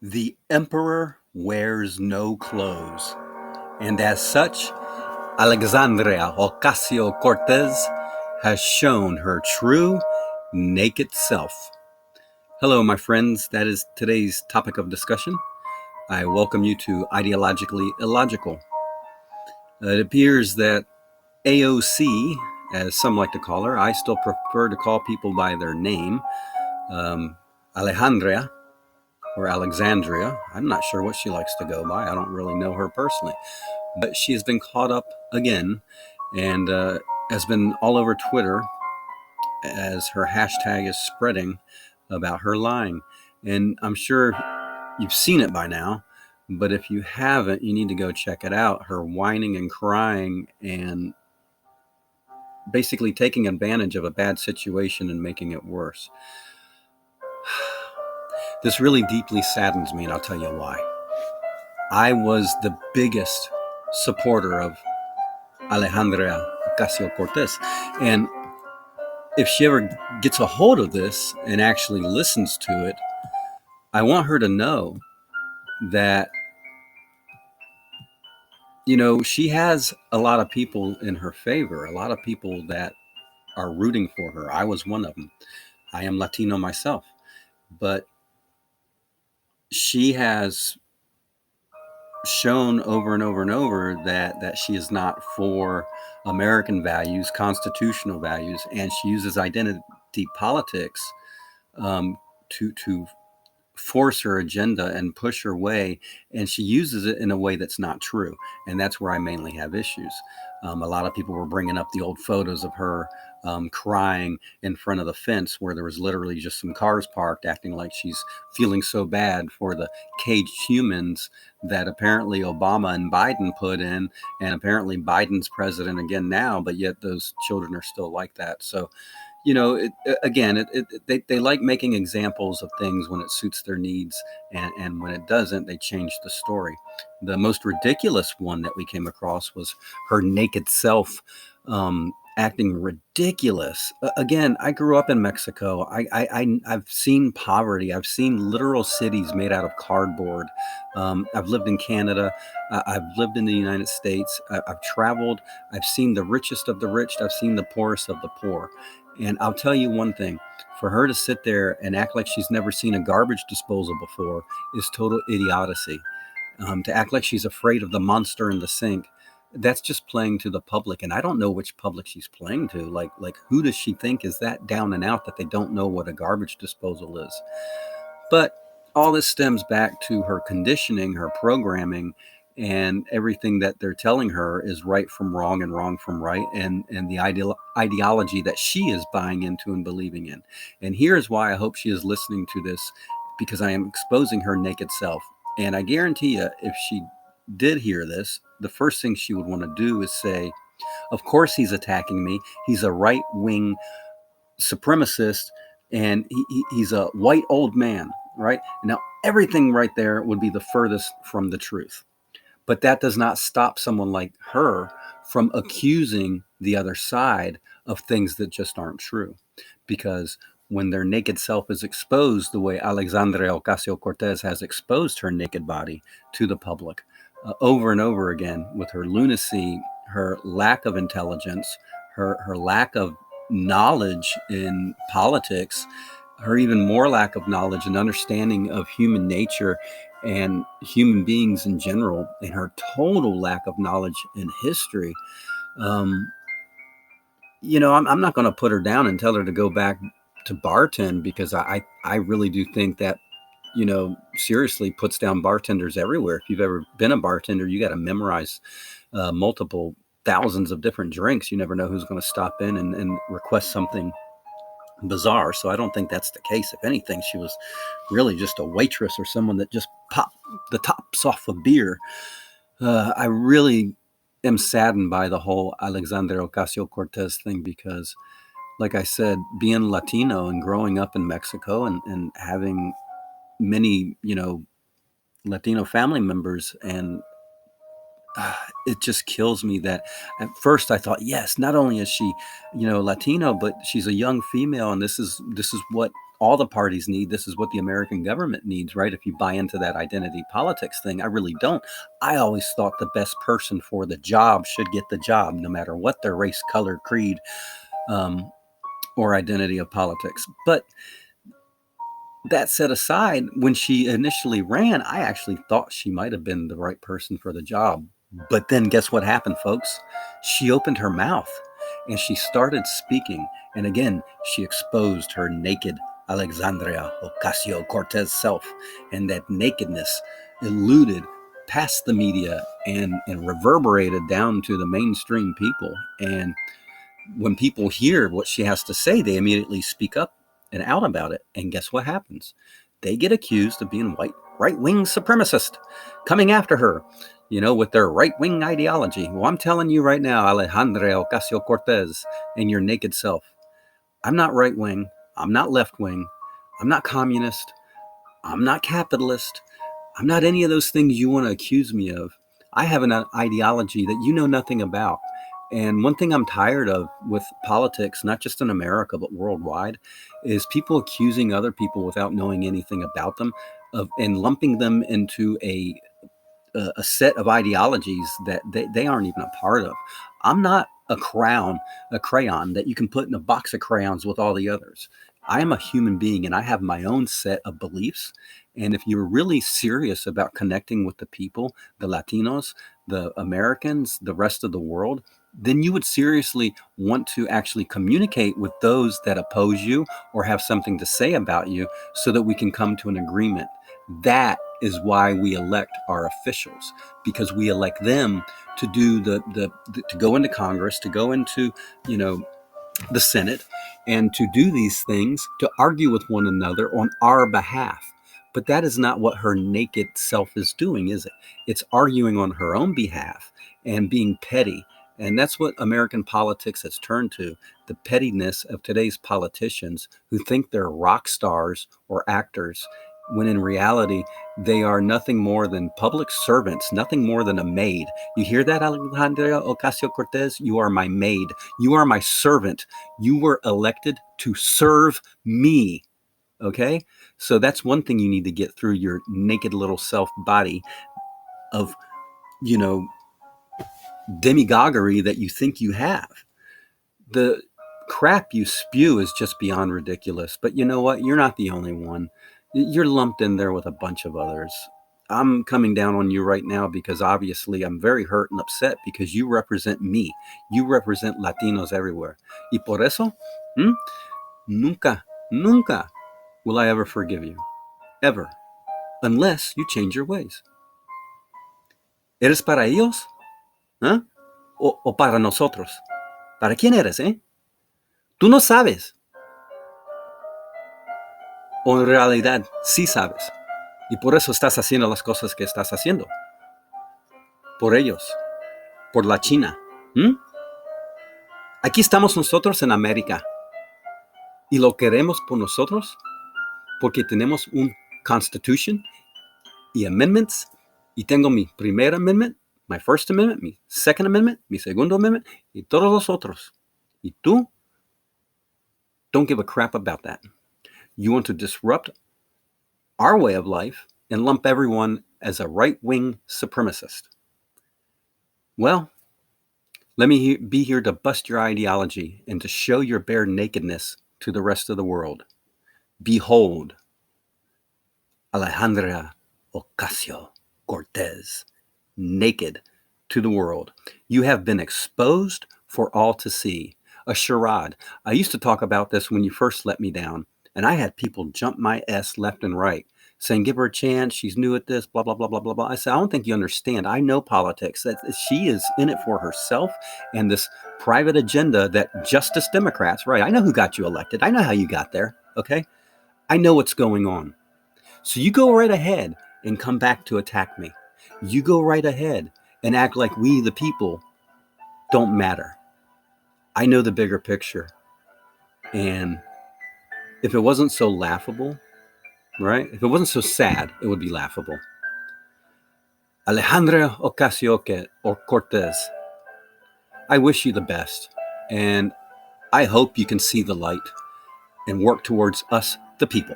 The emperor wears no clothes, and as such, Alexandria Ocasio Cortez has shown her true naked self. Hello, my friends. That is today's topic of discussion. I welcome you to Ideologically Illogical. It appears that AOC, as some like to call her, I still prefer to call people by their name, Alejandria or Alexandria. I'm not sure what she likes to go by. I don't really know her personally. But she has been caught up again and has been all over Twitter as her hashtag is spreading about her lying. And I'm sure you've seen it by now, but if you haven't, you need to go check it out. Her whining and crying and basically taking advantage of a bad situation and making it worse. This really deeply saddens me, and I'll tell you why. I was the biggest supporter of Alexandria Ocasio Cortez. And if she ever gets a hold of this and actually listens to it, I want her to know that, she has a lot of people in her favor, a lot of people that are rooting for her. I was one of them. I am Latino myself. But she has shown over and over and over that she is not for American values, constitutional values, and she uses identity politics to force her agenda and push her way, and she uses it in a way that's not true, and that's where I mainly have issues. A lot of people were bringing up the old photos of her crying in front of the fence where there was literally just some cars parked, acting like she's feeling so bad for the caged humans that apparently Obama and Biden put in, and apparently Biden's president again now, but yet those children are still like that. So they like making examples of things when it suits their needs, and when it doesn't, they change the story. The most ridiculous one that we came across was her naked self, acting ridiculous. Again, I grew up in Mexico. I've seen poverty. I've seen literal cities made out of cardboard. I've lived in Canada. I've lived in the United States. I've traveled. I've seen the richest of the rich. I've seen the poorest of the poor. And I'll tell you one thing, for her to sit there and act like she's never seen a garbage disposal before is total idiocy. To act like she's afraid of the monster in the sink, that's just playing to the public. And I don't know which public she's playing to. Like who does she think is that down and out that they don't know what a garbage disposal is? But all this stems back to her conditioning, her programming, and everything that they're telling her is right from wrong and wrong from right, and the ideology that she is buying into and believing in. And here's why I hope she is listening to this, because I am exposing her naked self. And I guarantee you, if she did hear this, the first thing she would want to do is say, of course he's attacking me. He's a right-wing supremacist, and he's a white old man, right? Now, everything right there would be the furthest from the truth. But that does not stop someone like her from accusing the other side of things that just aren't true. Because when their naked self is exposed the way Alexandria Ocasio Cortez has exposed her naked body to the public over and over again, with her lunacy, her lack of intelligence, her lack of knowledge in politics, her even more lack of knowledge and understanding of human nature and human beings in general, and her total lack of knowledge in history, I'm not going to put her down and tell her to go back to bartend, because I really do think that, seriously puts down bartenders everywhere. If you've ever been a bartender, you got to memorize multiple thousands of different drinks. You never know who's going to stop in and request something bizarre. So I don't think that's the case. If anything, she was really just a waitress or someone that just popped the tops off a beer. I really am saddened by the whole Alexandria Ocasio Cortez thing, because, like I said, being Latino and growing up in Mexico, and having many, Latino family members, and it just kills me that at first I thought, yes, not only is she, Latino, but she's a young female, and this is what all the parties need. This is what the American government needs, right? If you buy into that identity politics thing, I really don't. I always thought the best person for the job should get the job, no matter what their race, color, creed, or identity of politics. But that set aside, when she initially ran, I actually thought she might have been the right person for the job. But then guess what happened, folks? She opened her mouth and she started speaking. And again, she exposed her naked Alexandria Ocasio Cortez self. And that nakedness eluded past the media and reverberated down to the mainstream people. And when people hear what she has to say, they immediately speak up and out about it. And guess what happens? They get accused of being right-wing supremacist, coming after her, with their right-wing ideology. Well, I'm telling you right now, Alexandria Ocasio Cortez and your naked self, I'm not right-wing, I'm not left-wing, I'm not communist, I'm not capitalist, I'm not any of those things you want to accuse me of. I have an ideology that you know nothing about. And one thing I'm tired of with politics, not just in America, but worldwide, is people accusing other people without knowing anything about them and lumping them into a set of ideologies that they aren't even a part of. I'm not a crayon that you can put in a box of crayons with all the others. I am a human being and I have my own set of beliefs. And if you're really serious about connecting with the people, the Latinos, the Americans, the rest of the world, then you would seriously want to actually communicate with those that oppose you or have something to say about you so that we can come to an agreement. That is why we elect our officials, because we elect them to do to go into Congress, to go into, the Senate, and to do these things, to argue with one another on our behalf. But that is not what her naked self is doing, is it? It's arguing on her own behalf and being petty. And that's what American politics has turned to, the pettiness of today's politicians who think they're rock stars or actors, when in reality, they are nothing more than public servants, nothing more than a maid. You hear that, Alexandria Ocasio Cortez? You are my maid. You are my servant. You were elected to serve me. Okay? So that's one thing you need to get through your naked little self body of, demagoguery that you think you have. The crap you spew is just beyond ridiculous. But you know what? You're not the only one. You're lumped in there with a bunch of others. I'm coming down on you right now because obviously I'm very hurt and upset because you represent me. You represent Latinos everywhere. Y por eso, nunca, nunca will I ever forgive you. Ever. Unless you change your ways. ¿Eres para ellos? ¿Eh? O para nosotros? ¿Para quién eres, eh? Tú no sabes. O en realidad sí sabes. Y por eso estás haciendo las cosas que estás haciendo. Por ellos. Por la China. Aquí estamos nosotros en América. Y lo queremos por nosotros porque tenemos un Constitution y amendments. Y tengo mi primer amendment, my first amendment, mi second amendment, mi segundo amendment, y todos los otros. Y tú don't give a crap about that. You want to disrupt our way of life and lump everyone as a right-wing supremacist. Well, let me be here to bust your ideology and to show your bare nakedness to the rest of the world. Behold, Alexandria Ocasio Cortez, naked to the world. You have been exposed for all to see. A charade. I used to talk about this when you first let me down, and I had people jump my S left and right, saying, give her a chance, she's new at this, blah, blah, blah, blah, blah, blah. I said, I don't think you understand. I know politics. That she is in it for herself and this private agenda that Justice Democrats, right? I know who got you elected. I know how you got there, okay? I know what's going on. So you go right ahead and come back to attack me. You go right ahead and act like we, the people, don't matter. I know the bigger picture. And if it wasn't so laughable, right? If it wasn't so sad, it would be laughable. Alexandria Ocasio Cortez, I wish you the best. And I hope you can see the light and work towards us the people.